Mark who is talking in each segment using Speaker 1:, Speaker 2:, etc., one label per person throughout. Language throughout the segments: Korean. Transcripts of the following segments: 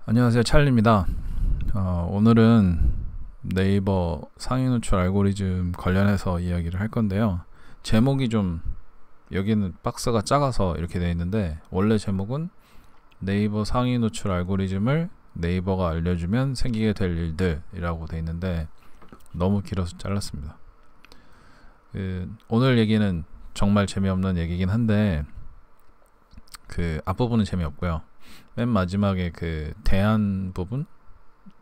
Speaker 1: 안녕하세요, 찰리입니다. 오늘은 네이버 상위 노출 알고리즘 관련해서 이야기를 할 건데요. 제목이 좀 여기는 박스가 작아서 이렇게 되어 있는데, 원래 제목은 네이버 상위 노출 알고리즘을 네이버가 알려주면 생기게 될 일들이라고 되어 있는데 너무 길어서 잘랐습니다. 오늘 얘기는 정말 재미없는 얘기긴 한데 그 앞부분은 재미없고요. 맨 마지막에 그 대안 부분,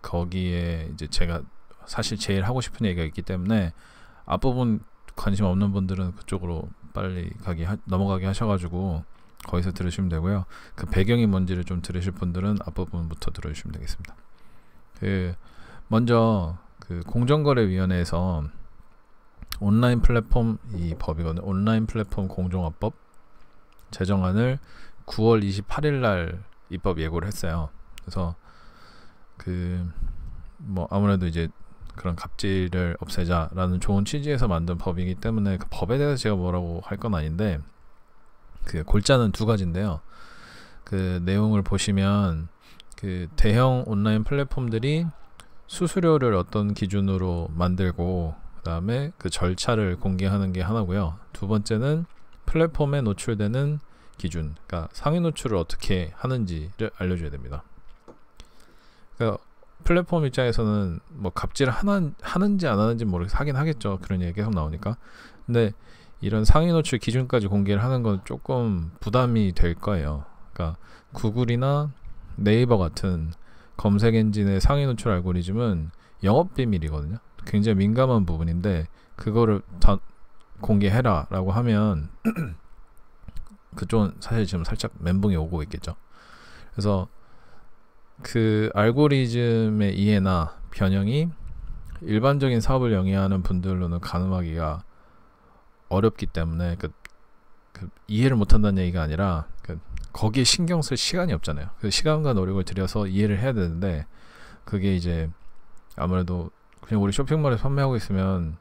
Speaker 1: 거기에 이제 제가 사실 제일 하고 싶은 얘기가 있기 때문에 앞부분 관심 없는 분들은 그쪽으로 빨리 넘어가게 하셔가지고 거기서 들으시면 되고요. 그 배경이 뭔지를 좀 들으실 분들은 앞부분부터 들어주시면 되겠습니다. 먼저 그 공정거래위원회에서 온라인 플랫폼 이 법이거든요. 온라인 플랫폼 공정화법 제정안을 9월 28일 날 입법 예고를 했어요. 그래서 아무래도 이제 그런 갑질을 없애자라는 좋은 취지에서 만든 법이기 때문에 그 법에 대해서 제가 뭐라고 할 건 아닌데, 그 골자는 두 가지인데요. 그 내용을 보시면 그 대형 온라인 플랫폼들이 수수료를 어떤 기준으로 만들고 그 다음에 그 절차를 공개하는 게 하나고요. 두 번째는 플랫폼에 노출되는 기준, 그러니까 상위 노출을 어떻게 하는지를 알려줘야 됩니다. 그러니까 플랫폼 입장에서는 뭐 갑질을 하는지 안 하는지 모르겠어요. 하긴 하겠죠. 그런 얘기 계속 나오니까. 근데 이런 상위 노출 기준까지 공개를 하는 건 조금 부담이 될 거예요. 그러니까 구글이나 네이버 같은 검색 엔진의 상위 노출 알고리즘은 영업 비밀이거든요. 굉장히 민감한 부분인데 그거를 다 공개해라 라고 하면 그쪽은 사실 지금 살짝 멘붕이 오고 있겠죠. 그래서 그 알고리즘의 이해나 변형이 일반적인 사업을 영위하는 분들로는 가늠하기가 어렵기 때문에 그 이해를 못한다는 얘기가 아니라 거기에 신경 쓸 시간이 없잖아요. 그 시간과 노력을 들여서 이해를 해야 되는데, 그게 이제 아무래도 그냥 우리 쇼핑몰에서 판매하고 있으면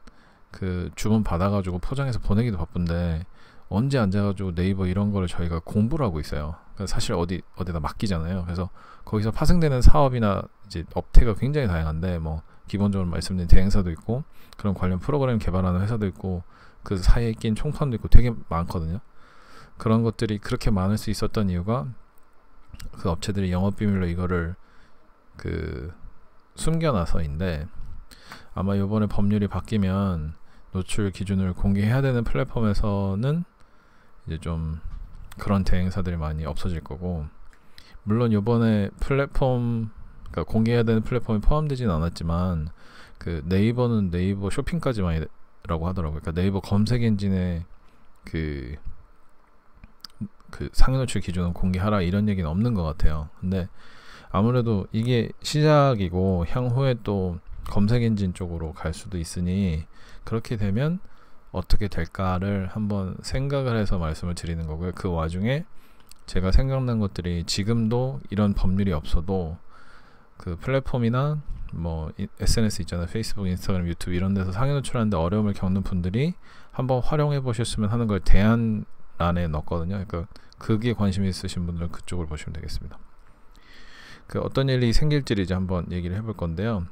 Speaker 1: 그 주문 받아가지고 포장해서 보내기도 바쁜데 언제 앉아가지고 네이버 이런 거를 저희가 공부를 하고 있어요. 사실 어디다 맡기잖아요. 그래서 거기서 파생되는 사업이나 이제 업태가 굉장히 다양한데, 뭐 기본적으로 말씀드린 대행사도 있고 그런 관련 프로그램 개발하는 회사도 있고 그 사이에 낀 총판도 있고 되게 많거든요. 그런 것들이 그렇게 많을 수 있었던 이유가 그 업체들이 영업비밀로 이거를 숨겨놔서인데, 아마 이번에 법률이 바뀌면 노출 기준을 공개해야 되는 플랫폼에서는 이제 좀 그런 대행사들이 많이 없어질 거고, 물론 이번에 플랫폼, 그러니까 공개해야 되는 플랫폼이 포함되진 않았지만 그 네이버는 네이버 쇼핑까지만이라고 하더라고요. 그러니까 네이버 검색 엔진의 그 상위 노출 기준은 공개하라 이런 얘기는 없는 것 같아요. 근데 아무래도 이게 시작이고 향후에 또 검색 엔진 쪽으로 갈 수도 있으니 그렇게 되면 어떻게 될까를 한번 생각을 해서 말씀을 드리는 거고요. 그 와중에 제가 생각난 것들이, 지금도 이런 법률이 없어도 그 플랫폼이나 뭐 SNS 있잖아요. 페이스북, 인스타그램, 유튜브 이런 데서 상위 노출하는데 어려움을 겪는 분들이 한번 활용해 보셨으면 하는 걸 대안란에 넣었거든요. 그러니까 그게 관심 있으신 분들은 그쪽을 보시면 되겠습니다. 그 어떤 일이 생길지를 이제 한번 얘기를 해볼 건데요.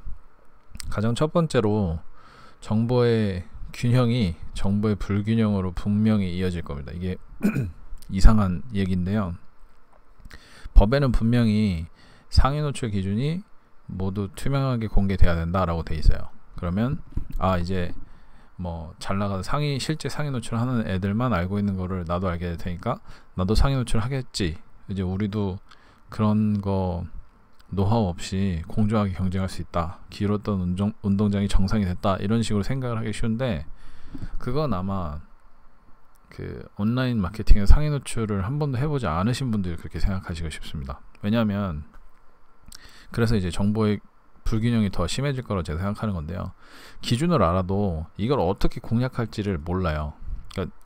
Speaker 1: 가장 첫 번째로 정보의 균형이 정보의 불균형으로 분명히 이어질 겁니다. 이게 이상한 얘기인데요. 법에는 분명히 상위 노출 기준이 모두 투명하게 공개돼야 된다라고 돼 있어요. 그러면 이제 뭐 잘 나가는 실제 상위 노출을 하는 애들만 알고 있는 거를 나도 알게 될 테니까 나도 상위 노출 하겠지. 이제 우리도 그런 거 노하우 없이 공정하게 경쟁할 수 있다. 길었던 운동장이 정상이 됐다. 이런 식으로 생각을 하기 쉬운데, 그건 아마 그 온라인 마케팅의 상위 노출을 한 번도 해보지 않으신 분들이 그렇게 생각하시고 싶습니다. 왜냐하면 그래서 이제 정보의 불균형이 더 심해질 거라고 제가 생각하는 건데요. 기준을 알아도 이걸 어떻게 공략할지를 몰라요. 그러니까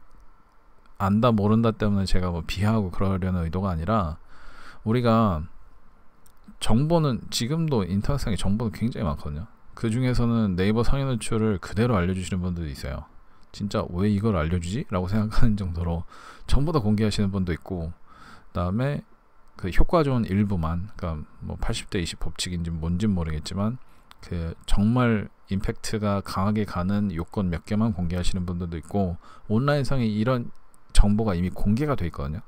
Speaker 1: 안다 모른다 때문에 제가 뭐 비하하고 그러려는 의도가 아니라, 우리가 정보는 지금도 인터넷상에 정보는 굉장히 많거든요. 그 중에서는 네이버 상위 노출을 그대로 알려주시는 분들도 있어요. 진짜 왜 이걸 알려주지? 라고 생각하는 정도로 전부 다 공개하시는 분도 있고, 그 다음에 그 효과 좋은 일부만, 그러니까 뭐 80대 20 법칙인지 뭔지 모르겠지만 그 정말 임팩트가 강하게 가는 요건 몇 개만 공개하시는 분들도 있고, 온라인상에 이런 정보가 이미 공개가 돼 있거든요.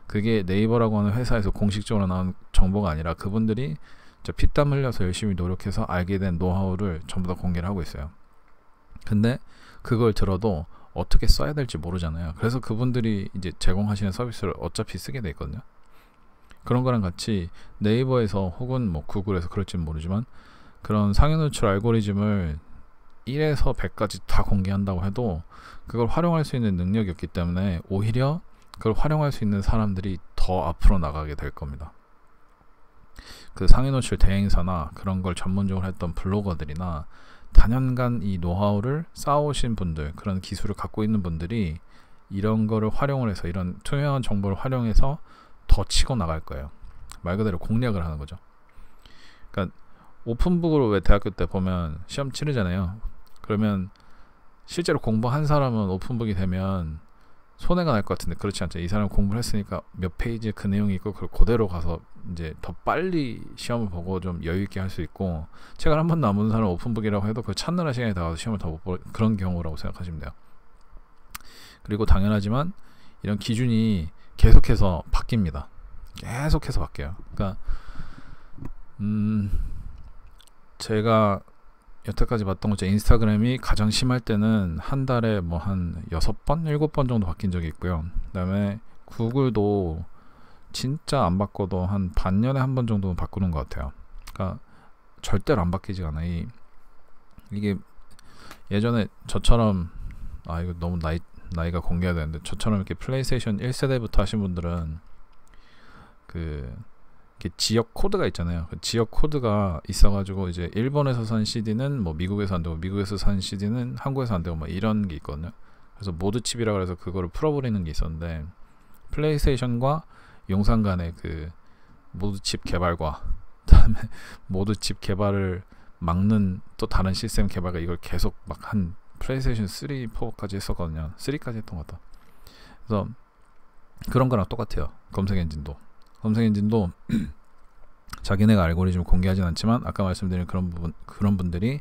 Speaker 1: 그게 네이버라고 하는 회사에서 공식적으로 나온 정보가 아니라 그분들이 피땀 흘려서 열심히 노력해서 알게 된 노하우를 전부 다 공개를 하고 있어요. 근데 그걸 들어도 어떻게 써야 될지 모르잖아요. 그래서 그분들이 이제 제공하시는 서비스를 어차피 쓰게 돼 있거든요. 그런 거랑 같이 네이버에서 혹은 뭐 구글에서 그럴지는 모르지만 그런 상위 노출 알고리즘을 1에서 100까지 다 공개한다고 해도 그걸 활용할 수 있는 능력이 없기 때문에 오히려 그걸 활용할 수 있는 사람들이 더 앞으로 나가게 될 겁니다. 그 상위 노출 대행사나 그런 걸 전문적으로 했던 블로거들이나 단연간 이 노하우를 쌓아오신 분들, 그런 기술을 갖고 있는 분들이 이런 거를 활용을 해서, 이런 투명한 정보를 활용해서 더 치고 나갈 거예요. 말 그대로 공략을 하는 거죠. 그러니까 오픈북으로 왜 대학교 때 보면 시험 치르잖아요. 그러면 실제로 공부한 사람은 오픈북이 되면 손해가 날 것 같은데 그렇지 않죠. 이 사람 공부를 했으니까 몇 페이지에 그 내용이 있고 그걸 그대로 가서 이제 더 빨리 시험을 보고 좀 여유 있게 할 수 있고, 책을 한 번도 안 본 사람 오픈북이라고 해도 그 찾느라 시간이 다 가서 시험을 더 못 볼 그런 경우라고 생각하시면 돼요. 그리고 당연하지만 이런 기준이 계속해서 바뀝니다. 계속해서 바뀌어요. 그러니까 제가 여태까지 봤던 것 중에 인스타그램이 가장 심할 때는 한 달에 뭐 한 6번, 7번 정도 바뀐 적이 있고요. 그 다음에 구글도 진짜 안 바꿔도 한 반년에 한 번 정도는 바꾸는 것 같아요. 그러니까 절대로 안 바뀌지가 않아. 이게 예전에 저처럼, 이거 너무 나이가 공개가 되는데, 저처럼 이렇게 플레이스테이션 1세대부터 하신 분들은 이렇게 지역 코드가 있잖아요. 그 지역 코드가 있어가지고 이제 일본에서 산 CD는 뭐 미국에서 안 되고, 미국에서 산 CD는 한국에서 안 되고, 뭐 이런 게 있거든요. 그래서 모드 칩이라 그래서 그거를 풀어버리는 게 있었는데, 플레이스테이션과 용산 간의 그 모드 칩 개발과 그다음에 모드 칩 개발을 막는 또 다른 시스템 개발과 이걸 계속 막 한 플레이스테이션 3, 4까지 했었거든요. 3까지 했던 것 같다. 그래서 그런 거랑 똑같아요. 검색 엔진도 자기네가 알고리즘을 공개하진 않지만 아까 말씀드린 그런 분들이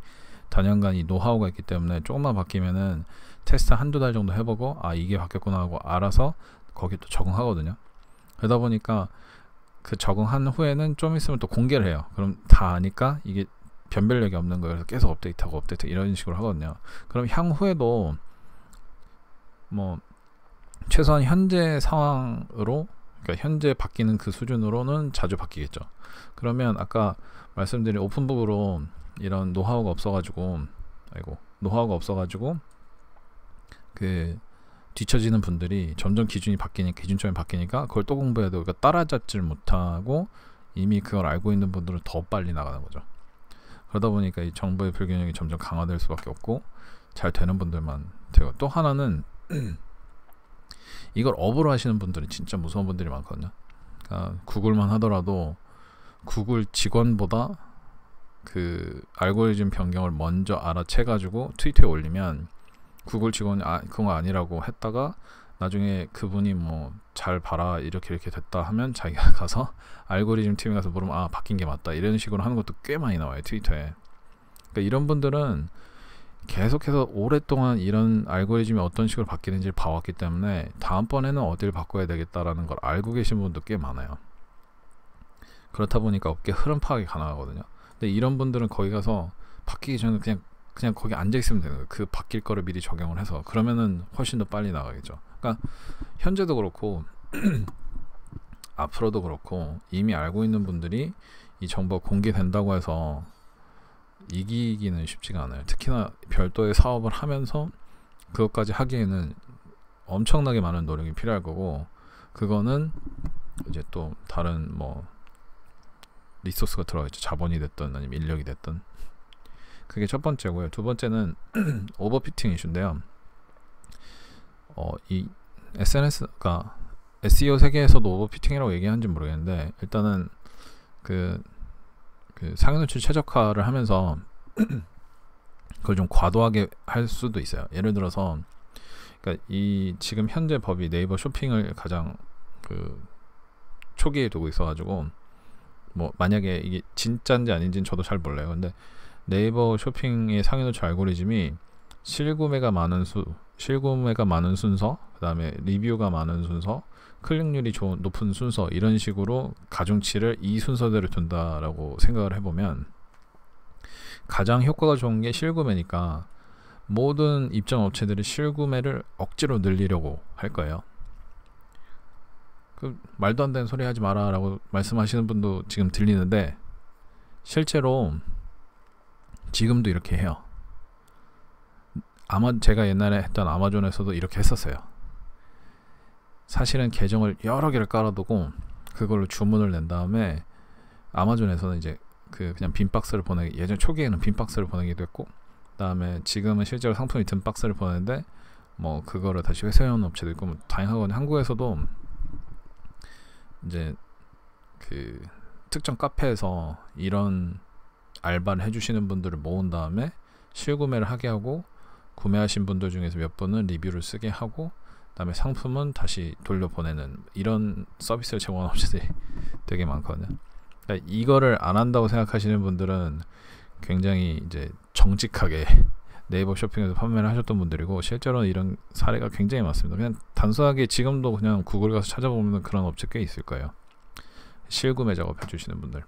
Speaker 1: 단연간 이 노하우가 있기 때문에 조금만 바뀌면은 테스트 한두 달 정도 해보고 이게 바뀌었구나 하고 알아서 거기 또 적응하거든요. 그러다 보니까 그 적응한 후에는 좀 있으면 또 공개를 해요. 그럼 다 아니까 이게 변별력이 없는 거예요. 그래서 계속 업데이트하고 이런 식으로 하거든요. 그럼 향후에도 뭐 최소한 현재 상황으로, 그러니까 현재 바뀌는 그 수준으로는 자주 바뀌겠죠. 그러면 아까 말씀드린 오픈북으로 이런 노하우가 없어가지고 그 뒤처지는 분들이 점점 기준점이 바뀌니까 그걸 또 공부해야 되고, 그러니까 따라잡지를 못하고 이미 그걸 알고 있는 분들은 더 빨리 나가는 거죠. 그러다 보니까 이 정보의 불균형이 점점 강화될 수밖에 없고, 잘 되는 분들만 되고, 또 하나는 이걸 업으로 하시는 분들이 진짜 무서운 분들이 많거든요. 그러니까 구글만 하더라도 구글 직원보다 그 알고리즘 변경을 먼저 알아채가지고 트위터에 올리면 구글 직원이 그건 아니라고 했다가 나중에 그분이 뭐 잘 봐라 이렇게 됐다 하면 자기가 가서 알고리즘 팀에 가서 물으면 바뀐 게 맞다 이런 식으로 하는 것도 꽤 많이 나와요, 트위터에. 그러니까 이런 분들은 계속해서 오랫동안 이런 알고리즘이 어떤 식으로 바뀌는지를 봐왔기 때문에 다음번에는 어디를 바꿔야 되겠다라는 걸 알고 계신 분도 꽤 많아요. 그렇다 보니까 업계 흐름 파악이 가능하거든요. 근데 이런 분들은 거기 가서 바뀌기 전에 그냥 거기 앉아 있으면 되는 거예요. 그 바뀔 거를 미리 적용을 해서. 그러면은 훨씬 더 빨리 나가겠죠. 그러니까 현재도 그렇고 앞으로도 그렇고 이미 알고 있는 분들이 이 정보가 공개된다고 해서 이기기는 쉽지가 않아요. 특히나 별도의 사업을 하면서 그것까지 하기에는 엄청나게 많은 노력이 필요할 거고, 그거는 이제 또 다른 뭐 리소스가 들어가겠죠. 자본이 됐든 아니면 인력이 됐든. 그게 첫 번째고요. 두 번째는 오버피팅 이슈인데요. 이 SNS가 SEO 세계에서도 오버피팅이라고 얘기하는지 모르겠는데, 일단은 그 상위 노출 최적화를 하면서 그걸 좀 과도하게 할 수도 있어요. 예를 들어서 그러니까 이 지금 현재 법이 네이버 쇼핑을 가장 초기에 두고 있어가지고 뭐 만약에 이게 진짜인지 아닌지는 저도 잘 몰라요. 근데 네이버 쇼핑의 상위 노출 알고리즘이 실구매가 많은 순서, 그 다음에 리뷰가 많은 순서, 클릭률이 높은 순서, 이런 식으로 가중치를 이 순서대로 둔다라고 생각을 해보면 가장 효과가 좋은 게 실구매니까 모든 입점 업체들이 실구매를 억지로 늘리려고 할 거예요. 그 말도 안 되는 소리 하지 마라 라고 말씀하시는 분도 지금 들리는데, 실제로 지금도 이렇게 해요. 제가 옛날에 했던 아마존에서도 이렇게 했었어요. 사실은 계정을 여러 개를 깔아두고 그걸로 주문을 낸 다음에 아마존에서는 이제 그냥 빈 박스를 예전 초기에는 빈 박스를 보내기도 했고, 그다음에 지금은 실제로 상품이 든 박스를 보내는데 뭐 그거를 다시 회수해오는 업체도 있고 뭐 다양하거든요. 한국에서도 이제 그 특정 카페에서 이런 알바를 해주시는 분들을 모은 다음에 실구매를 하게 하고, 구매하신 분들 중에서 몇 분은 리뷰를 쓰게 하고, 그다음에 상품은 다시 돌려보내는 이런 서비스를 제공하는 업체들이 되게 많거든요. 그러니까 이거를 안 한다고 생각하시는 분들은 굉장히 이제 정직하게 네이버 쇼핑에서 판매를 하셨던 분들이고, 실제로는 이런 사례가 굉장히 많습니다. 그냥 단순하게 지금도 그냥 구글 가서 찾아보면 그런 업체 꽤 있을 거예요. 실구매 작업해 주시는 분들.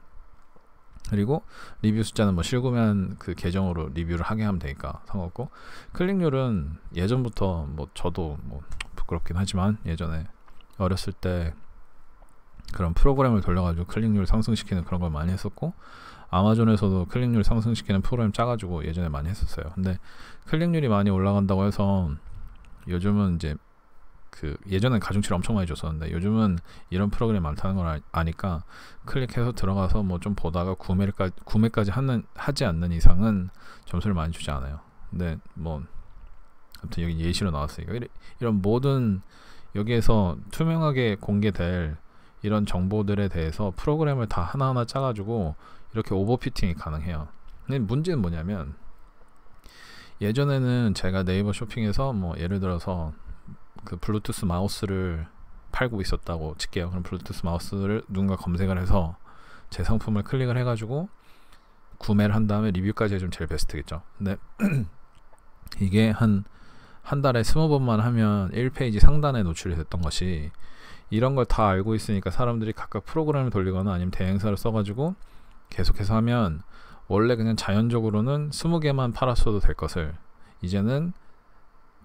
Speaker 1: 그리고 리뷰 숫자는 뭐 실구매한 그 계정으로 리뷰를 하게 하면 되니까 상관없고, 클릭률은 예전부터 뭐 저도 뭐 부끄럽긴 하지만 예전에 어렸을 때 그런 프로그램을 돌려가지고 클릭률 상승시키는 그런 걸 많이 했었고, 아마존에서도 클릭률 상승시키는 프로그램 짜가지고 예전에 많이 했었어요. 근데 클릭률이 많이 올라간다고 해서 요즘은 이제 예전엔 가중치를 엄청 많이 줬었는데 요즘은 이런 프로그램이 많다는 걸 아니까 클릭해서 들어가서 뭐 좀 보다가 구매까지 하지 않는 이상은 점수를 많이 주지 않아요. 근데 뭐 아무튼 여기 예시로 나왔으니까 이런 모든 여기에서 투명하게 공개될 이런 정보들에 대해서 프로그램을 다 하나하나 짜가지고 이렇게 오버피팅이 가능해요. 근데 문제는 뭐냐면, 예전에는 제가 네이버 쇼핑에서 뭐 예를 들어서 그 블루투스 마우스를 팔고 있었다고 칠게요. 그럼 블루투스 마우스를 누군가 검색을 해서 제 상품을 클릭을 해가지고 구매를 한 다음에 리뷰까지 해주면 제일 베스트겠죠. 근데 이게 한 달에 20번만 하면 1페이지 상단에 노출이 됐던 것이, 이런 걸 다 알고 있으니까 사람들이 각각 프로그램을 돌리거나 아니면 대행사를 써가지고 계속해서 하면 원래 그냥 자연적으로는 20개만 팔았어도 될 것을 이제는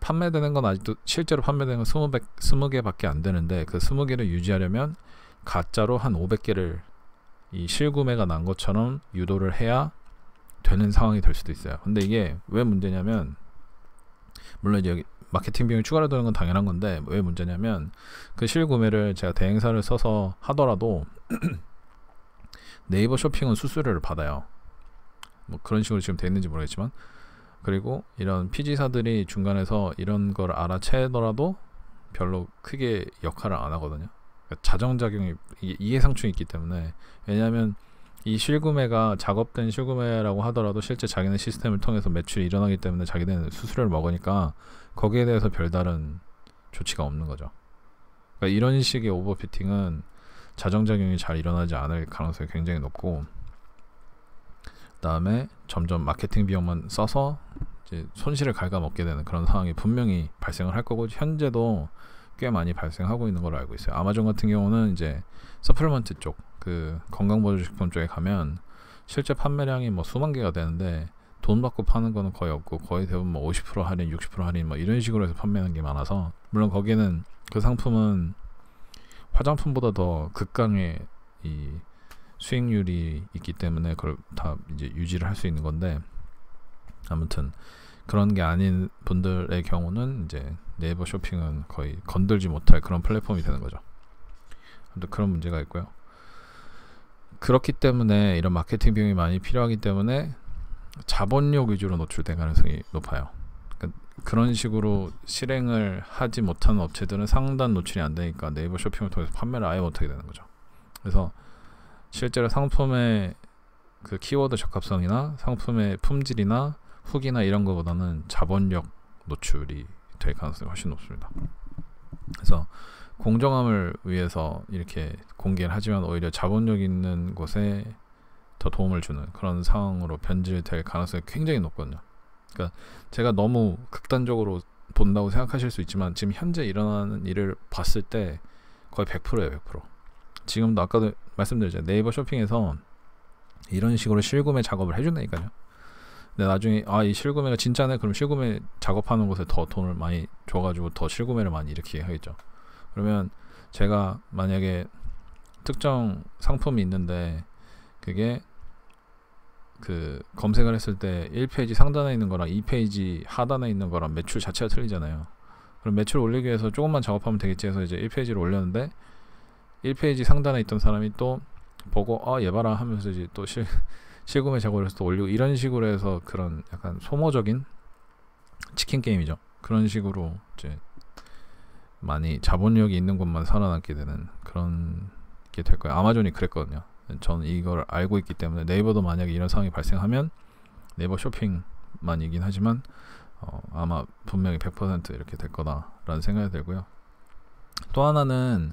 Speaker 1: 판매되는 건 아직도 실제로 판매되는 건 20개밖에 안 되는데, 그 20개를 유지하려면 가짜로 한 500개를 이 실구매가 난 것처럼 유도를 해야 되는 상황이 될 수도 있어요. 근데 이게 왜 문제냐면, 물론 이제 여기 마케팅 비용이 추가로 드는 건 당연한 건데 왜 문제냐면, 그 실구매를 제가 대행사를 써서 하더라도 네이버 쇼핑은 수수료를 받아요. 뭐 그런 식으로 지금 돼 있는지 모르겠지만, 그리고 이런 PG사들이 중간에서 이런 걸 알아채더라도 별로 크게 역할을 안 하거든요. 그러니까 자정작용이 이해상충이 있기 때문에, 왜냐하면 이 실구매가 작업된 실구매라고 하더라도 실제 자기네 시스템을 통해서 매출이 일어나기 때문에 자기네는 수수료를 먹으니까 거기에 대해서 별다른 조치가 없는 거죠. 그러니까 이런 식의 오버피팅은 자정작용이 잘 일어나지 않을 가능성이 굉장히 높고, 그 다음에 점점 마케팅 비용만 써서 이제 손실을 갉아먹게 되는 그런 상황이 분명히 발생을 할 거고, 현재도 꽤 많이 발생하고 있는 걸로 알고 있어요. 아마존 같은 경우는 이제 서플리먼트 쪽, 그 건강보조식품 쪽에 가면 실제 판매량이 뭐 수만 개가 되는데 돈 받고 파는 거는 거의 없고, 거의 대부분 뭐 50% 할인, 60% 할인 뭐 이런 식으로 해서 판매하는 게 많아서, 물론 거기는 그 상품은 화장품보다 더 극강의 이 수익률이 있기 때문에 그걸 다 이제 유지를 할 수 있는 건데, 아무튼 그런 게 아닌 분들의 경우는 이제 네이버 쇼핑은 거의 건들지 못할 그런 플랫폼이 되는 거죠. 아무튼 그런 문제가 있고요. 그렇기 때문에 이런 마케팅 비용이 많이 필요하기 때문에 자본력 위주로 노출될 가능성이 높아요. 그런 식으로 실행을 하지 못하는 업체들은 상단 노출이 안 되니까 네이버 쇼핑을 통해서 판매를 아예 못하게 되는 거죠. 그래서 실제로 상품의 그 키워드 적합성이나 상품의 품질이나 후기나 이런 거보다는 자본력 노출이 될 가능성이 훨씬 높습니다. 그래서 공정함을 위해서 이렇게 공개를 하지만 오히려 자본력 있는 곳에 더 도움을 주는 그런 상황으로 변질될 가능성이 굉장히 높거든요. 그러니까 제가 너무 극단적으로 본다고 생각하실 수 있지만 지금 현재 일어나는 일을 봤을 때 거의 100%예요. 100%. 지금도 아까도 말씀드렸잖아요. 네이버 쇼핑에서 이런 식으로 실구매 작업을 해준다니까요. 근데 나중에 이 실구매가 진짜네? 그럼 실구매 작업하는 곳에 더 돈을 많이 줘가지고 더 실구매를 많이 일으키게 하겠죠. 그러면 제가 만약에 특정 상품이 있는데 그게 그 검색을 했을 때 1페이지 상단에 있는 거랑 2페이지 하단에 있는 거랑 매출 자체가 틀리잖아요. 그럼 매출을 올리기 위해서 조금만 작업하면 되겠지 해서 이제 1페이지를 올렸는데 1페이지 상단에 있던 사람이 또 보고 얘 봐라 하면서 이제 또 실구매 작업을 해서 또 올리고 이런 식으로 해서 그런 약간 소모적인 치킨 게임이죠. 그런 식으로 이제 많이 자본력이 있는 곳만 살아남게 되는 그런 게 될 거예요. 아마존이 그랬거든요. 저는 이걸 알고 있기 때문에 네이버도 만약에 이런 상황이 발생하면 네이버 쇼핑만이긴 하지만 아마 분명히 100% 이렇게 될 거다라는 생각이 들고요. 또 하나는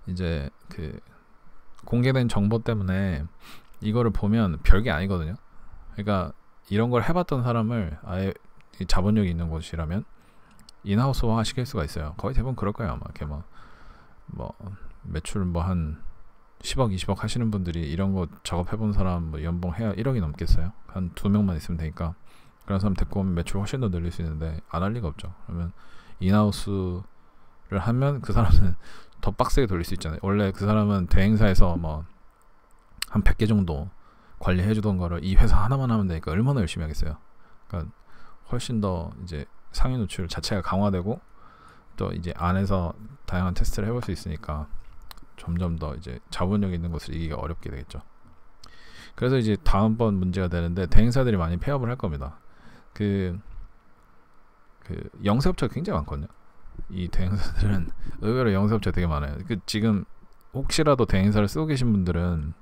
Speaker 1: 이제 그 공개된 정보 때문에 이거를 보면 별게 아니거든요. 그러니까 이런 걸 해봤던 사람을 아예 자본력이 있는 곳이라면 인하우스화 시킬 수가 있어요. 거의 대부분 그럴 거예요. 아마 이렇게 뭐 매출 한 10억 20억 하시는 분들이 이런 거 작업해본 사람 뭐 연봉 해야 1억이 넘겠어요? 한 2명만 있으면 되니까 그런 사람 데리고 오면 매출 훨씬 더 늘릴 수 있는데 안 할 리가 없죠. 그러면 인하우스를 하면 그 사람은 더 빡세게 돌릴 수 있잖아요. 원래 그 사람은 대행사에서 한 100개 정도 관리해주던 거를 이 회사 하나만 하면 되니까 얼마나 열심히 하겠어요. 그러니까 훨씬 더 이제 상위 노출 자체가 강화되고 또 이제 안에서 다양한 테스트를 해볼 수 있으니까 점점 더 이제 자본력 있는 것을 이기기가 어렵게 되겠죠. 그래서 이제 다음번 문제가 되는데 대행사들이 많이 폐업을 할 겁니다. 그 영세업체가 굉장히 많거든요. 이 대행사들은 의외로 영세업체가 되게 많아요. 지금 혹시라도 대행사를 쓰고 계신 분들은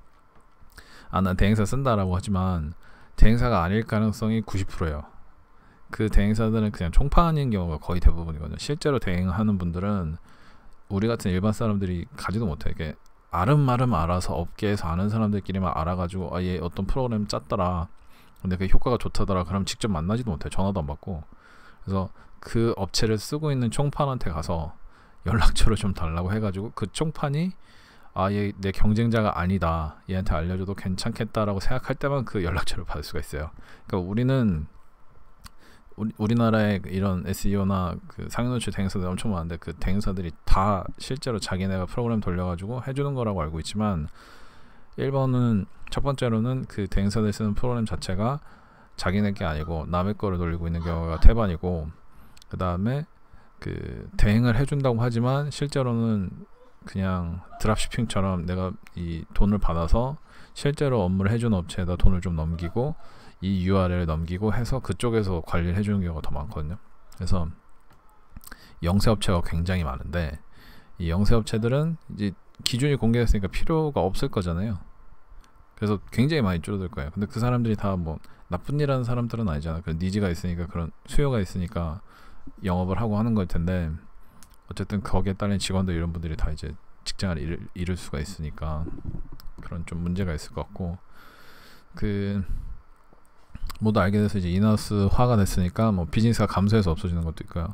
Speaker 1: 난 대행사 쓴다라고 하지만 대행사가 아닐 가능성이 90%예요. 그 대행사들은 그냥 총판인 경우가 거의 대부분이거든요. 실제로 대행하는 분들은 우리 같은 일반 사람들이 가지도 못해. 이게 아름마름 알아서 업계에서 아는 사람들끼리만 알아가지고 얘 어떤 프로그램 짰더라. 근데 그 효과가 좋다더라. 그럼 직접 만나지도 못해. 전화도 안 받고. 그래서 그 업체를 쓰고 있는 총판한테 가서 연락처를 좀 달라고 해가지고 그 총판이 얘 내 경쟁자가 아니다. 얘한테 알려줘도 괜찮겠다라고 생각할 때만 그 연락처를 받을 수가 있어요. 그러니까 우리나라에 이런 SEO나 그 상용노출 대행사들 엄청 많은데 그 대행사들이 다 실제로 자기네가 프로그램 돌려가지고 해주는 거라고 알고 있지만 1번은 첫 번째로는 그 대행사들 쓰는 프로그램 자체가 자기네 게 아니고 남의 거를 돌리고 있는 경우가 태반이고 그 다음에 그 대행을 해준다고 하지만 실제로는 그냥 드랍시핑처럼 내가 이 돈을 받아서 실제로 업무를 해주는 업체에다 돈을 좀 넘기고 이 URL을 넘기고 해서 그쪽에서 관리를 해주는 경우가 더 많거든요. 그래서 영세업체가 굉장히 많은데 이 영세업체들은 이제 기준이 공개됐으니까 필요가 없을 거잖아요. 그래서 굉장히 많이 줄어들 거예요. 근데 그 사람들이 다 나쁜 일 하는 사람들은 아니잖아. 그 니즈가 있으니까 그런 수요가 있으니까 영업을 하고 하는 걸 텐데 어쨌든 거기에 따른 직원들 이런 분들이 다 이제 직장을 잃을 수가 있으니까 그런 좀 문제가 있을 것 같고 모두 알게 돼서 이제 인하우스화가 됐으니까 비즈니스가 감소해서 없어지는 것도 있고요.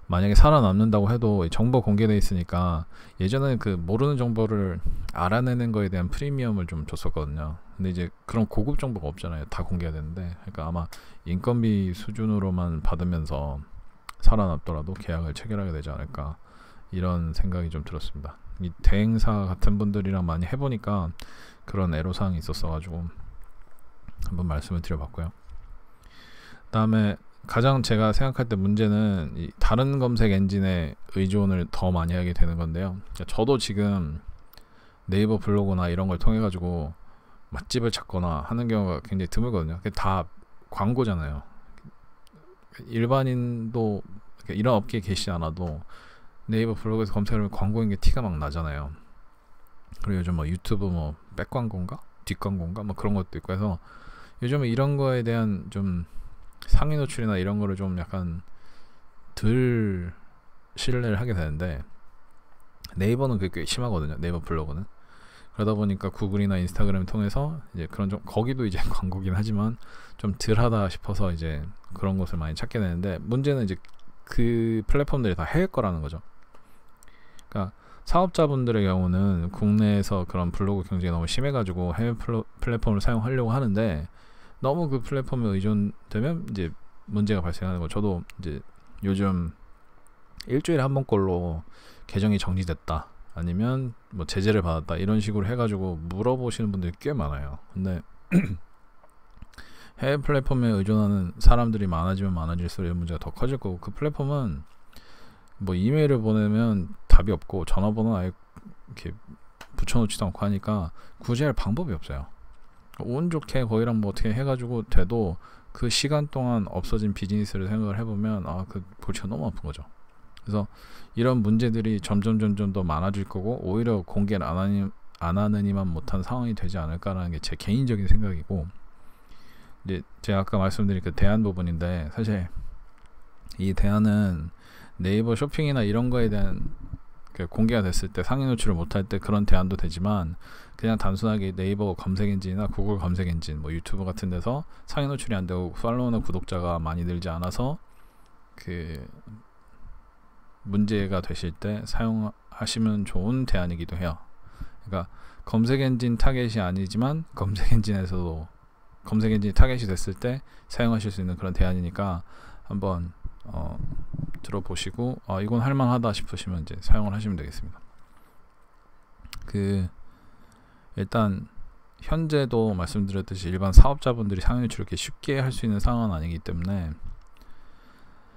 Speaker 1: 만약에 살아남는다고 해도 정보 공개돼 있으니까 예전에는 그 모르는 정보를 알아내는 거에 대한 프리미엄을 좀 줬었거든요. 근데 이제 그런 고급 정보가 없잖아요. 다 공개가 되는데 그러니까 아마 인건비 수준으로만 받으면서 살아남더라도 계약을 체결하게 되지 않을까 이런 생각이 좀 들었습니다. 이 대행사 같은 분들이랑 많이 해보니까 그런 애로사항이 있었어가지고 한번 말씀을 드려봤고요. 다음에 가장 제가 생각할 때 문제는 이 다른 검색 엔진에 의존을 더 많이 하게 되는 건데요. 저도 지금 네이버 블로그나 이런 걸 통해 가지고 맛집을 찾거나 하는 경우가 굉장히 드물거든요. 그게 다 광고잖아요. 일반인도 이런 업계에 계시지 않아도 네이버 블로그에서 검색하면 광고인 게 티가 막 나잖아요. 그리고 요즘 유튜브 백광고인가 뒷광고인가 그런 것도 있고 해서 요즘은 이런 거에 대한 좀 상위 노출이나 이런 거를 좀 약간 덜 신뢰를 하게 되는데 네이버는 그게 꽤 심하거든요. 네이버 블로그는. 그러다 보니까 구글이나 인스타그램을 통해서 이제 그런 좀 거기도 이제 광고긴 하지만 좀 덜하다 싶어서 이제 그런 것을 많이 찾게 되는데, 문제는 이제 그 플랫폼들이 다 해외 거라는 거죠. 그러니까 사업자분들의 경우는 국내에서 그런 블로그 경쟁이 너무 심해가지고 해외 플랫폼을 사용하려고 하는데, 너무 그 플랫폼에 의존되면 이제 문제가 발생하는 거. 저도 이제 요즘 일주일에 한 번꼴로 계정이 정지됐다, 아니면 뭐 제재를 받았다, 이런 식으로 해가지고 물어보시는 분들이 꽤 많아요. 근데 해외 플랫폼에 의존하는 사람들이 많아지면 많아질수록 이런 문제가 더 커질 거고, 그 플랫폼은 뭐 이메일을 보내면 답이 없고 전화번호 아예 이렇게 붙여놓지도 않고 하니까 굳이 할 방법이 없어요. 운 좋게 거기랑 뭐 어떻게 해가지고 돼도 그 시간 동안 없어진 비즈니스를 생각을 해보면 그 골치가 너무 아픈 거죠. 그래서 이런 문제들이 점점 더 많아질 거고, 오히려 공개를 안 하느니만 못한 상황이 되지 않을까라는 게 제 개인적인 생각이고, 이제 제가 아까 말씀드린 그 대안 부분인데, 사실 이 대안은 네이버 쇼핑이나 이런 거에 대한 공개가 됐을 때 상위 노출을 못할 때 그런 대안도 되지만, 그냥 단순하게 네이버 검색 엔진이나 구글 검색 엔진, 뭐 유튜브 같은 데서 상위 노출이 안 되고 팔로워나 구독자가 많이 늘지 않아서 그 문제가 되실 때 사용하시면 좋은 대안이기도 해요. 그러니까 검색 엔진 타겟이 아니지만 검색 엔진에서도 검색 엔진 타겟이 됐을 때 사용하실 수 있는 그런 대안이니까 한번 들어보시고 이건 할만하다 싶으시면 이제 사용을 하시면 되겠습니다. 일단 현재도 말씀드렸듯이 일반 사업자분들이 상위 노출을 이렇게 쉽게 할 수 있는 상황은 아니기 때문에,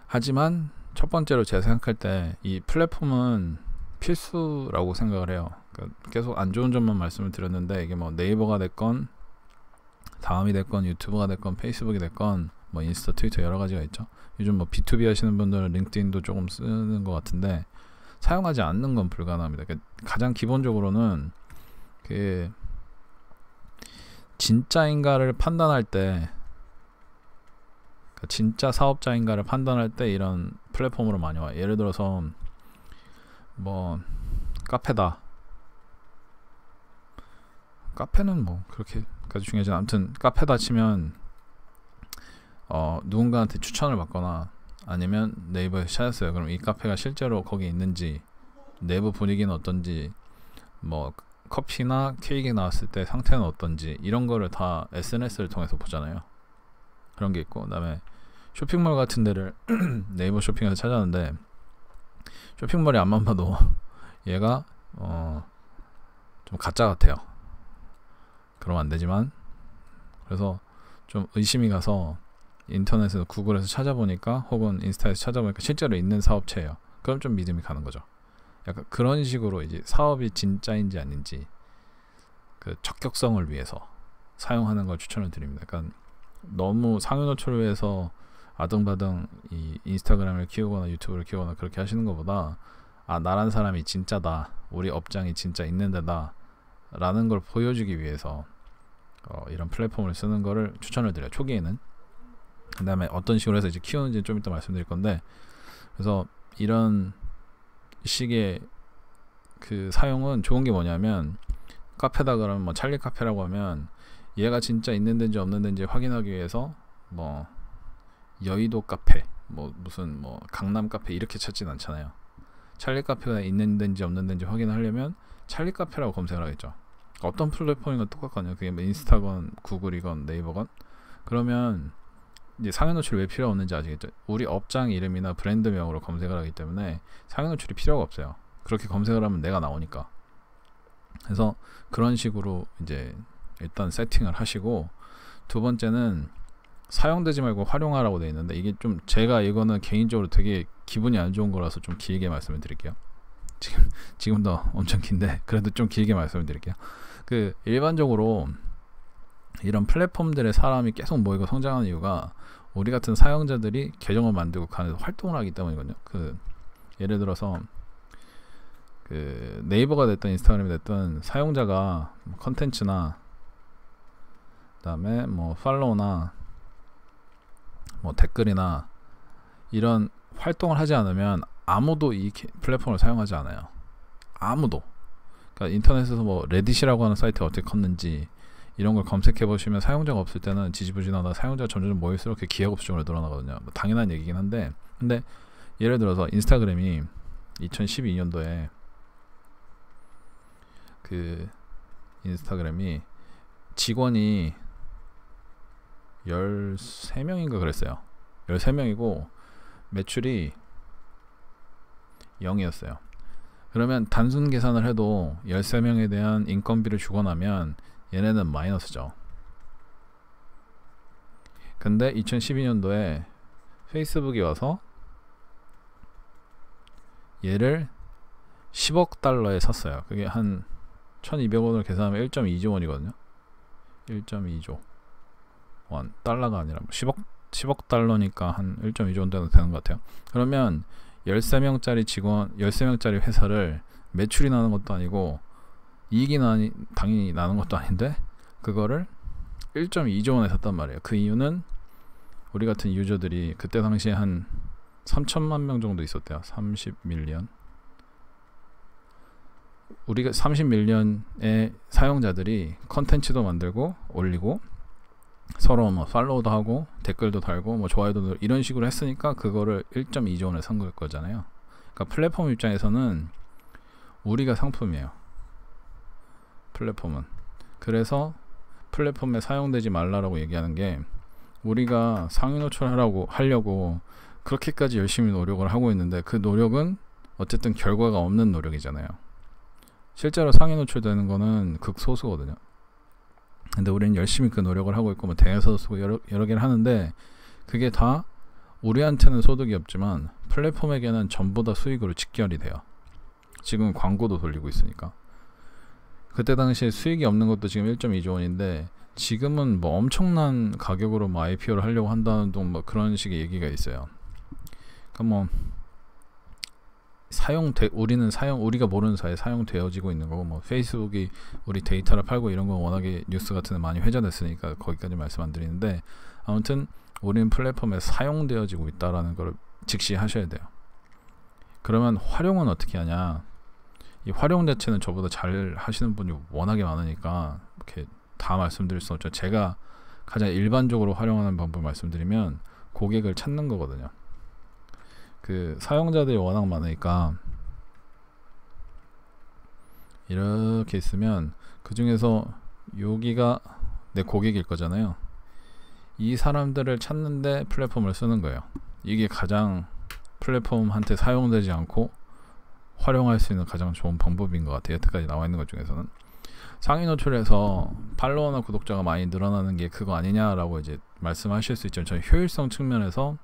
Speaker 1: 하지만 첫 번째로 제가 생각할 때 이 플랫폼은 필수라고 생각을 해요. 그러니까 계속 안 좋은 점만 말씀을 드렸는데, 이게 뭐 네이버가 됐건 다음이 됐건 유튜브가 됐건 페이스북이 됐건 뭐 인스타, 트위터 여러 가지가 있죠. 요즘 뭐 B2B 하시는 분들은 링크드인도 조금 쓰는 것 같은데 사용하지 않는 건 불가능합니다. 그러니까 가장 기본적으로는 진짜인가를 판단할 때, 진짜 사업자인가를 판단할 때 이런 플랫폼으로 많이 와요. 예를 들어서 뭐 카페다. 카페는 뭐 그렇게까지 중요하지 않아. 아무튼 카페다 치면 누군가한테 추천을 받거나 아니면 네이버에서 찾았어요. 그럼 이 카페가 실제로 거기 있는지, 내부 분위기는 어떤지, 뭐 커피나 케이크 나왔을 때 상태는 어떤지, 이런 거를 다 SNS를 통해서 보잖아요. 그런 게 있고, 그 다음에 쇼핑몰 같은 데를 네이버 쇼핑에서 찾았는데 쇼핑몰이 앞만 봐도 얘가 좀 가짜 같아요. 그러면 안 되지만, 그래서 좀 의심이 가서 인터넷에서 구글에서 찾아보니까 혹은 인스타에서 찾아보니까 실제로 있는 사업체예요. 그럼 좀 믿음이 가는 거죠. 약간 그런 식으로 이제 사업이 진짜인지 아닌지 그 적격성을 위해서 사용하는 걸 추천을 드립니다. 그러니까 너무 상위 노출을 위해서 아등바등 이 인스타그램을 키우거나 유튜브를 키우거나 그렇게 하시는 것보다 나란 사람이 진짜다, 우리 업장이 진짜 있는 데다 라는 걸 보여주기 위해서 이런 플랫폼을 쓰는 거를 추천을 드려요, 초기에는. 그 다음에 어떤 식으로 해서 이제 키우는지 좀 이따 말씀드릴 건데, 그래서 이런 식의 그 사용은 좋은 게 뭐냐면, 카페다 그러면 뭐 찰리 카페라고 하면 얘가 진짜 있는 데인지 없는 데인지 확인하기 위해서 뭐 여의도 카페, 뭐 무슨 뭐 강남 카페 이렇게 찾진 않잖아요. 찰리 카페가 있는 데인지 없는 데인지 확인하려면 찰리 카페라고 검색을 하겠죠. 어떤 플랫폼이건 똑같거든요. 그게 뭐 인스타건 구글이건 네이버건. 그러면 이제 상위 노출이 왜 필요 없는지 아시겠죠? 우리 업장 이름이나 브랜드명으로 검색을 하기 때문에 상위 노출이 필요가 없어요. 그렇게 검색을 하면 내가 나오니까. 그래서 그런 식으로 이제 일단 세팅을 하시고, 두 번째는 사용되지 말고 활용하라고 되어 있는데, 이게 좀 제가 이거는 개인적으로 되게 기분이 안 좋은 거라서 좀 길게 말씀을 드릴게요. 지금도 엄청 긴데 그래도 좀 길게 말씀을 드릴게요. 일반적으로 이런 플랫폼들의 사람이 계속 모이고 성장하는 이유가 우리 같은 사용자들이 계정을 만들고 가는 활동을 하기 때문이거든요. 예를 들어서 네이버가 됐든 인스타그램이 됐든 사용자가 컨텐츠나 그다음에 뭐 팔로우나 뭐 댓글이나 이런 활동을 하지 않으면 아무도 이 플랫폼을 사용하지 않아요. 아무도. 그러니까 인터넷에서 뭐 레딧이라고 하는 사이트가 어떻게 컸는지 이런 걸 검색해 보시면 사용자가 없을 때는 지지부진하다 사용자가 점점 모일수록 기하급수적으로 늘어나거든요. 뭐 당연한 얘기긴 한데, 근데 예를 들어서 인스타그램이 2012년도에 그 인스타그램이 직원이 13명인가 그랬어요. 13명이고 매출이 0이었어요. 그러면 단순 계산을 해도 13명에 대한 인건비를 주고 나면 얘네는 마이너스죠. 근데 2012년도에 페이스북이 와서 얘를 10억 달러에 샀어요. 그게 한 1200원을 계산하면 1.2조 원이거든요. 1.2조 원. 달러가 아니라 10억 달러니까 한 1.2조 원 정도 되는 것 같아요. 그러면 13명짜리 직원, 13명짜리 회사를 매출이 나는 것도 아니고 이익이 당연히 나는 것도 아닌데 그거를 1.2조 원에 샀단 말이에요. 그 이유는 우리 같은 유저들이 그때 당시에 한 3천만 명 정도 있었대요. 30밀리언. 우리가 30밀리언의 사용자들이 컨텐츠도 만들고 올리고 서로 뭐 팔로우도 하고 댓글도 달고 뭐 좋아요도 이런 식으로 했으니까 그거를 1.2조 원에 산 거잖아요. 그러니까 플랫폼 입장에서는 우리가 상품이에요. 플랫폼은. 그래서 플랫폼에 사용되지 말라라고 얘기하는 게 우리가 상위 노출하려고 그렇게까지 열심히 노력을 하고 있는데 그 노력은 어쨌든 결과가 없는 노력이잖아요. 실제로 상위 노출되는 거는 극소수거든요. 근데 우리는 열심히 그 노력을 하고 있고 뭐 대회에서 쓰고 여러 개를 하는데 그게 다 우리한테는 소득이 없지만 플랫폼에게는 전부 다 수익으로 직결이 돼요. 지금 광고도 돌리고 있으니까. 그때 당시에 수익이 없는 것도 지금 1.2조 원인데 지금은 뭐 엄청난 가격으로 뭐 IPO를 하려고 한다는 둥 뭐 그런 식의 얘기가 있어요. 그러니까 뭐 우리가 모르는 사이에 사용되어지고 있는 거고 뭐 페이스북이 우리 데이터를 팔고 이런 건 워낙에 뉴스 같은 데 많이 회자됐으니까 거기까지 말씀 안 드리는데 아무튼 우리는 플랫폼에 사용되어지고 있다라는 걸 직시하셔야 돼요. 그러면 활용은 어떻게 하냐? 이 활용 자체는 저보다 잘 하시는 분이 워낙에 많으니까 이렇게 다 말씀드릴 수 없죠. 제가 가장 일반적으로 활용하는 방법을 말씀드리면 고객을 찾는 거거든요. 그 사용자들이 워낙 많으니까 이렇게 있으면 그 중에서 여기가 내 고객일 거잖아요. 이 사람들을 찾는데 플랫폼을 쓰는 거예요. 이게 가장 플랫폼한테 사용되지 않고 활용할 수 있는 가장 좋은 방법인 것 같아요. 여태까지 나와 있는 것 중에서는. 상위 노출에서 팔로워나 구독자가 많이 늘어나는 게 그거 아니냐라고 이제 말씀하실 수 있지만 저는 효율성 측면에서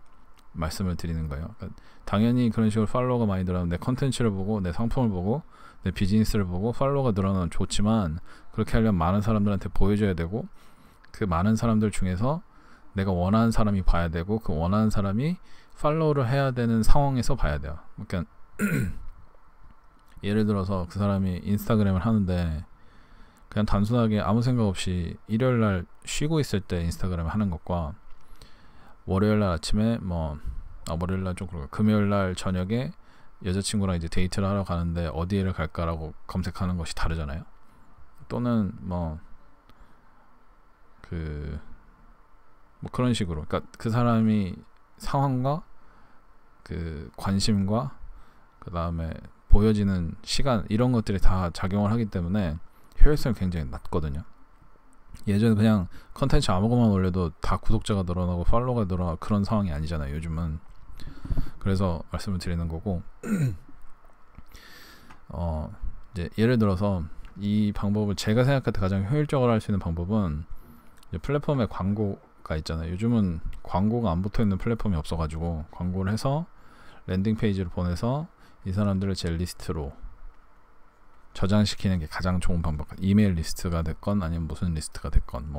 Speaker 1: 말씀을 드리는 거예요. 그러니까 당연히 그런 식으로 팔로워가 많이 늘어나면 내 컨텐츠를 보고 내 상품을 보고 내 비즈니스를 보고 팔로워가 늘어나면 좋지만 그렇게 하려면 많은 사람들한테 보여줘야 되고 그 많은 사람들 중에서 내가 원하는 사람이 봐야 되고 그 원하는 사람이 팔로우를 해야 되는 상황에서 봐야 돼요. 그러니까 예를 들어서 그 사람이 인스타그램을 하는데 그냥 단순하게 아무 생각 없이 일요일날 쉬고 있을 때 인스타그램을 하는 것과 월요일날 아침에 월요일날 좀 그렇고 금요일날 저녁에 여자친구랑 이제 데이트를 하러 가는데 어디를 갈까라고 검색하는 것이 다르잖아요. 또는 그런 식으로 그러니까 그 사람이 상황과 그 관심과 그 다음에 보여지는 시간 이런 것들이 다 작용을 하기 때문에 효율성이 굉장히 낮거든요. 예전에 그냥 컨텐츠 아무거나 올려도 다 구독자가 늘어나고 팔로워가 늘어나고 그런 상황이 아니잖아요. 요즘은. 그래서 말씀을 드리는 거고 이제 예를 들어서 이 방법을 제가 생각할 때 가장 효율적으로 할 수 있는 방법은 이제 플랫폼에 광고가 있잖아요. 요즘은 광고가 안 붙어있는 플랫폼이 없어가지고 광고를 해서 랜딩 페이지를 보내서 이 사람들을 제 리스트로 저장시키는 게 가장 좋은 방법. 이메일 리스트가 됐건 아니면 무슨 리스트가 됐건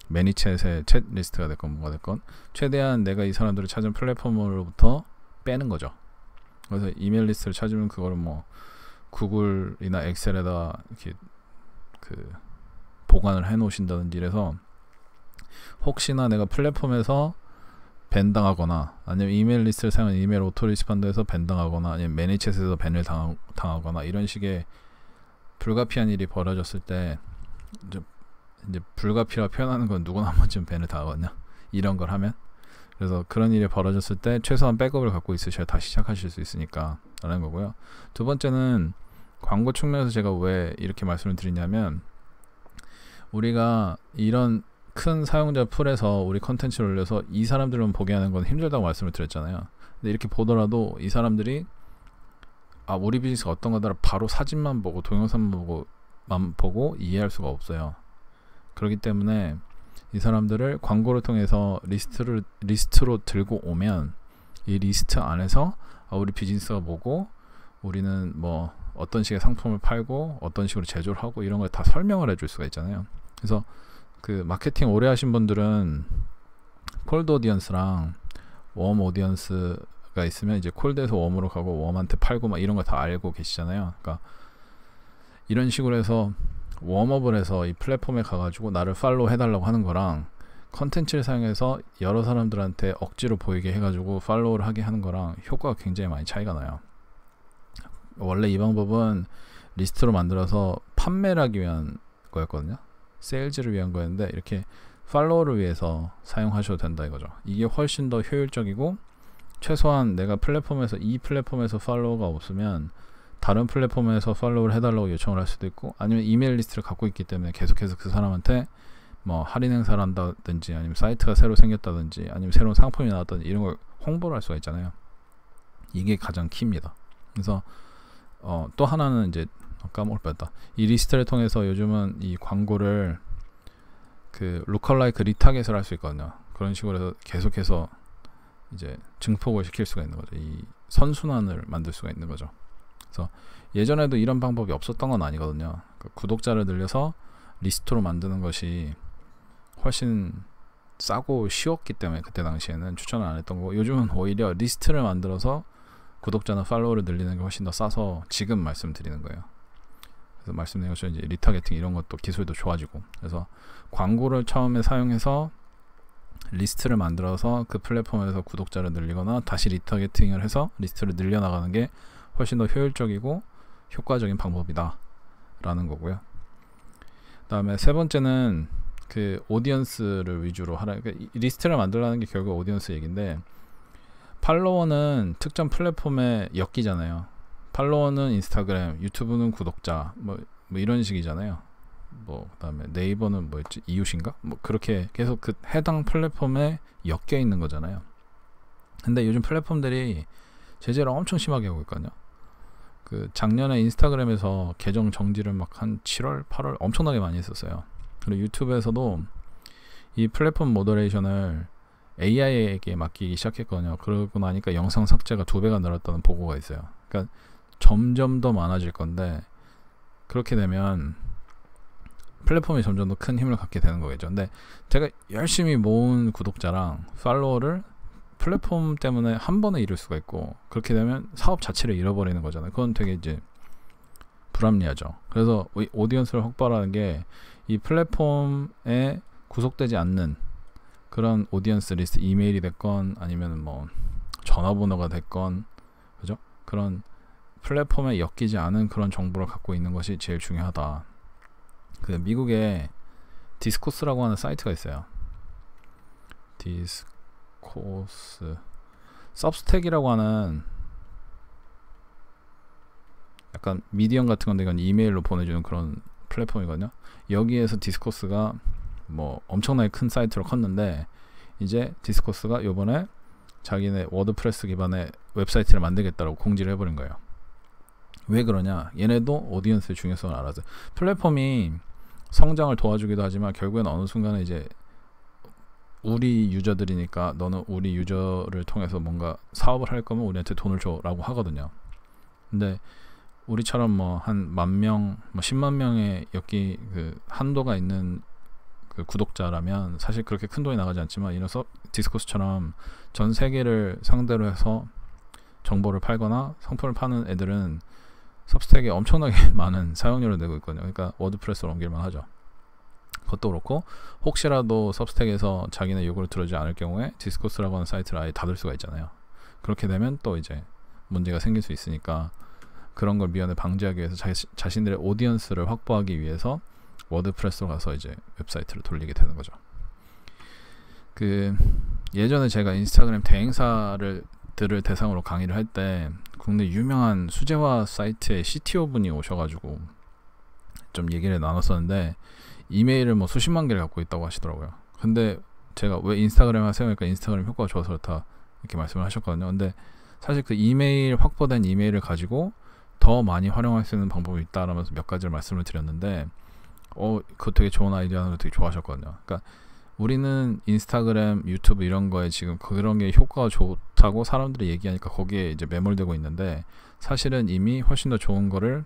Speaker 1: 매니챗의 챗 리스트가 됐건 뭐가 됐건 최대한 내가 이 사람들을 찾은 플랫폼으로부터 빼는 거죠. 그래서 이메일 리스트를 찾으면 그걸 구글이나 엑셀에다 이렇게 보관을 해 놓으신다든지 이래서 혹시나 내가 플랫폼에서 밴당하거나, 아니면 이메일 리스트를 사용하는 이메일 오토리스펀드에서 밴당하거나, 아니면 매니챗에서 밴을 당하거나, 이런 식의 불가피한 일이 벌어졌을 때 이제 불가피라고 표현하는 건 누구나 한 번쯤 밴을 당하거든요. 이런 걸 하면. 그래서 그런 일이 벌어졌을 때 최소한 백업을 갖고 있으셔야 다시 시작하실 수 있으니까 라는 거고요. 두 번째는 광고 측면에서 제가 왜 이렇게 말씀을 드리냐면, 우리가 이런 큰 사용자 풀에서 우리 컨텐츠를 올려서 이 사람들만 보게 하는 건 힘들다고 말씀을 드렸잖아요. 근데 이렇게 보더라도 이 사람들이 우리 비즈니스가 어떤 거더라 바로 사진만 보고 동영상만 보고 이해할 수가 없어요. 그렇기 때문에 이 사람들을 광고를 통해서 리스트로 들고 오면, 이 리스트 안에서 우리 비즈니스가 뭐고, 우리는 뭐 어떤 식의 상품을 팔고 어떤 식으로 제조를 하고, 이런 걸 다 설명을 해줄 수가 있잖아요. 그래서 그 마케팅 오래 하신 분들은 콜드 오디언스랑 웜 오디언스가 있으면 이제 콜드에서 웜으로 가고 웜한테 팔고 막 이런 거 다 알고 계시잖아요. 그러니까 이런 식으로 해서 웜업을 해서 이 플랫폼에 가가지고 나를 팔로우 해달라고 하는 거랑, 컨텐츠를 사용해서 여러 사람들한테 억지로 보이게 해가지고 팔로우를 하게 하는 거랑 효과가 굉장히 많이 차이가 나요. 원래 이 방법은 리스트로 만들어서 판매를 하기 위한 거였거든요. 세일즈를 위한 거였는데, 이렇게 팔로우를 위해서 사용하셔도 된다 이거죠. 이게 훨씬 더 효율적이고, 최소한 내가 이 플랫폼에서 팔로우가 없으면 다른 플랫폼에서 팔로우를 해달라고 요청을 할 수도 있고, 아니면 이메일 리스트를 갖고 있기 때문에 계속해서 그 사람한테 뭐 할인 행사를 한다든지, 아니면 사이트가 새로 생겼다든지, 아니면 새로운 상품이 나왔다든지, 이런 걸 홍보를 할 수가 있잖아요. 이게 가장 키입니다. 그래서 또 하나는 이제 까먹을 뻔했다. 이 리스트를 통해서 요즘은 이 광고를 그 루컬라이크 리타겟을 할 수 있거든요. 그런 식으로 해서 계속해서 이제 증폭을 시킬 수가 있는 거죠. 이 선순환을 만들 수가 있는 거죠. 그래서 예전에도 이런 방법이 없었던 건 아니거든요. 그 구독자를 늘려서 리스트로 만드는 것이 훨씬 싸고 쉬웠기 때문에 그때 당시에는 추천을 안 했던 거고, 요즘은 오히려 리스트를 만들어서 구독자나 팔로워를 늘리는 게 훨씬 더 싸서 지금 말씀드리는 거예요. 그래서 말씀드린 것처럼 이제 리타겟팅 이런 것도 기술도 좋아지고, 그래서 광고를 처음에 사용해서 리스트를 만들어서 그 플랫폼에서 구독자를 늘리거나 다시 리타겟팅을 해서 리스트를 늘려나가는 게 훨씬 더 효율적이고 효과적인 방법이다 라는 거고요. 그 다음에 세 번째는 그 오디언스를 위주로 하라. 그러니까 리스트를 만들라는 게 결국 오디언스 얘기인데, 팔로워는 특정 플랫폼에 엮이잖아요. 팔로워는 인스타그램, 유튜브는 구독자, 뭐 이런 식이잖아요. 뭐 그다음에 네이버는 뭐였지? 이웃인가? 뭐 그렇게 계속 그 해당 플랫폼에 엮여 있는 거잖아요. 근데 요즘 플랫폼들이 제재를 엄청 심하게 하고 있거든요. 그 작년에 인스타그램에서 계정 정지를 막 한 7월, 8월 엄청나게 많이 했었어요. 그리고 유튜브에서도 이 플랫폼 모더레이션을 AI에게 맡기기 시작했거든요. 그러고 나니까 영상 삭제가 2배가 늘었다는 보고가 있어요. 그러니까 점점 더 많아질 건데, 그렇게 되면 플랫폼이 점점 더 큰 힘을 갖게 되는 거겠죠. 근데 제가 열심히 모은 구독자랑 팔로워를 플랫폼 때문에 한 번에 잃을 수가 있고, 그렇게 되면 사업 자체를 잃어버리는 거잖아요. 그건 되게 이제 불합리하죠. 그래서 오디언스를 확보하는 게 이 플랫폼에 구속되지 않는 그런 오디언스 리스트, 이메일이 됐건 아니면 뭐 전화번호가 됐건, 그죠? 그런 플랫폼에 엮이지 않은 그런 정보를 갖고 있는 것이 제일 중요하다. 그 미국에 디스코스라고 하는 사이트가 있어요. 디스코스, 서브스택이라고 하는 약간 미디엄 같은 건데, 이건 이메일로 보내주는 그런 플랫폼이거든요. 여기에서 디스코스가 뭐 엄청나게 큰 사이트로 컸는데, 이제 디스코스가 요번에 자기네 워드프레스 기반의 웹사이트를 만들겠다고 공지를 해버린 거예요. 왜 그러냐? 얘네도 오디언스의 중요성을 알아서. 플랫폼이 성장을 도와주기도 하지만 결국엔 어느 순간에 이제 우리 유저들이니까 너는 우리 유저를 통해서 뭔가 사업을 할 거면 우리한테 돈을 줘 라고 하거든요. 근데 우리처럼 뭐 한 10,000명, 뭐 10만 명의 그 한도가 있는 그 구독자라면 사실 그렇게 큰 돈이 나가지 않지만, 이런 디스코스처럼 전 세계를 상대로 해서 정보를 팔거나 상품을 파는 애들은 서브스택에 엄청나게 많은 사용료를 내고 있거든요. 그러니까 워드프레스로 옮길만 하죠. 그것도 그렇고 혹시라도 सब스택에서 자기네 요구를 들어주지 않을 경우에 디스코스라고 하는 사이트를 아예 닫을 수가 있잖아요. 그렇게 되면 또 이제 문제가 생길 수 있으니까 그런 걸 미연에 방지하기 위해서 자신들의 오디언스를 확보하기 위해서 워드프레스로 가서 이제 웹사이트를 돌리게 되는 거죠. 그 예전에 제가 인스타그램 대행사를 들을 대상으로 강의를 할 때 국내 유명한 수제화 사이트의 CTO 분이 오셔가지고 좀 얘기를 나눴었는데 이메일을 뭐 수십만 개를 갖고 있다고 하시더라고요. 근데 제가 왜 인스타그램 하세요? 그러니까 인스타그램 효과가 좋아서 그렇다 이렇게 말씀을 하셨거든요. 근데 사실 그 이메일 확보된 이메일을 가지고 더 많이 활용할 수 있는 방법이 있다라면서 몇 가지를 말씀을 드렸는데 그거 되게 좋은 아이디어라는 거 되게 좋아하셨거든요. 그러니까 우리는 인스타그램, 유튜브 이런 거에 지금 그런 게 효과가 좋다고 사람들이 얘기하니까 거기에 이제 매몰되고 있는데 사실은 이미 훨씬 더 좋은 거를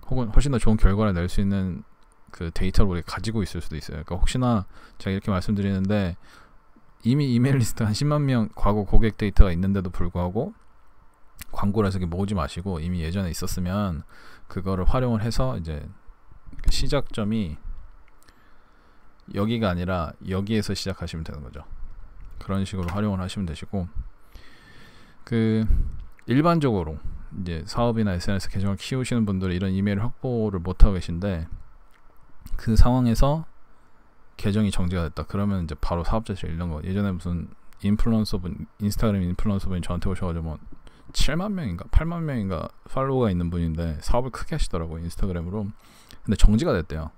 Speaker 1: 혹은 훨씬 더 좋은 결과를 낼 수 있는 그 데이터를 우리가 가지고 있을 수도 있어요. 그러니까 혹시나 제가 이렇게 말씀드리는데 이미 이메일 리스트 한 10만 명 과거 고객 데이터가 있는데도 불구하고 광고를 해서 모으지 마시고 이미 예전에 있었으면 그거를 활용을 해서 이제 시작점이 여기가 아니라 여기에서 시작하시면 되는 거죠. 그런 식으로 활용을 하시면 되시고 그 일반적으로 이제 사업이나 SNS 계정을 키우시는 분들이 이런 이메일 확보를 못하고 계신데 그 상황에서 계정이 정지가 됐다. 그러면 이제 바로 사업자실 잃는 거. 예전에 무슨 인플루언서분, 인스타그램 인플루언서분이 저한테 오셔가지고 뭐 7만 명인가 8만 명인가 팔로워가 있는 분인데 사업을 크게 하시더라고요. 인스타그램으로. 근데 정지가 됐대요.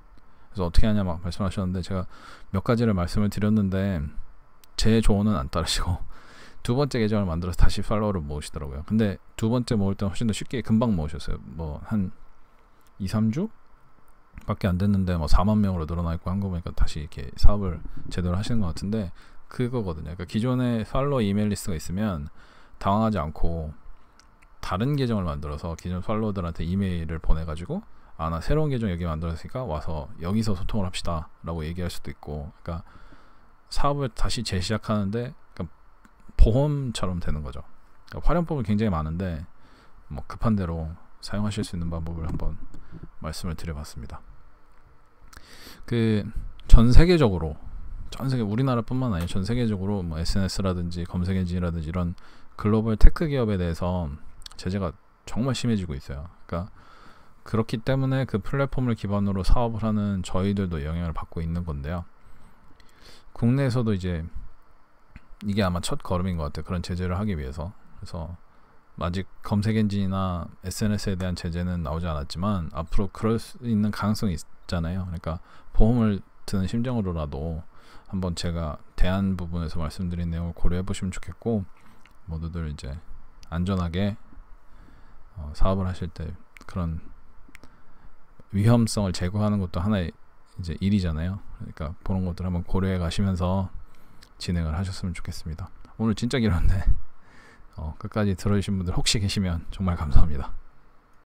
Speaker 1: 그래서 어떻게 하냐 막 말씀하셨는데 제가 몇 가지를 말씀을 드렸는데 제 조언은 안 따르시고 두 번째 계정을 만들어서 다시 팔로워를 모으시더라고요. 근데 두 번째 모을 때는 훨씬 더 쉽게 금방 모으셨어요. 뭐 한 2, 3주? 밖에 안 됐는데 뭐 4만 명으로 늘어나 있고 한 거 보니까 다시 이렇게 사업을 제대로 하시는 것 같은데 그거거든요. 그러니까 기존에 팔로워 이메일 리스트가 있으면 당황하지 않고 다른 계정을 만들어서 기존 팔로워들한테 이메일을 보내가지고 나 새로운 계정 여기 만들었으니까 와서 여기서 소통을 합시다 라고 얘기할 수도 있고, 그러니까 사업을 다시 재시작하는데 그러니까 보험처럼 되는 거죠. 그러니까 활용법은 굉장히 많은데 뭐 급한 대로 사용하실 수 있는 방법을 한번 말씀을 드려봤습니다. 그 전 세계적으로 우리나라뿐만 아니라 전 세계적으로 뭐 SNS라든지 검색 엔진이라든지 이런 글로벌 테크 기업에 대해서 제재가 정말 심해지고 있어요. 그러니까 그렇기 때문에 그 플랫폼을 기반으로 사업을 하는 저희들도 영향을 받고 있는 건데요. 국내에서도 이제 이게 아마 첫 걸음인 것 같아요. 그런 제재를 하기 위해서. 그래서 아직 검색 엔진이나 SNS에 대한 제재는 나오지 않았지만 앞으로 그럴 수 있는 가능성이 있잖아요. 그러니까 보험을 드는 심정으로라도 한번 제가 대안 부분에서 말씀드린 내용을 고려해 보시면 좋겠고, 모두들 이제 안전하게 사업을 하실 때 그런 위험성을 제거하는 것도 하나의 이제 일이잖아요. 그러니까 그런 것들 한번 고려해 가시면서 진행을 하셨으면 좋겠습니다. 오늘 진짜 길었는데 끝까지 들어주신 분들 혹시 계시면 정말 감사합니다.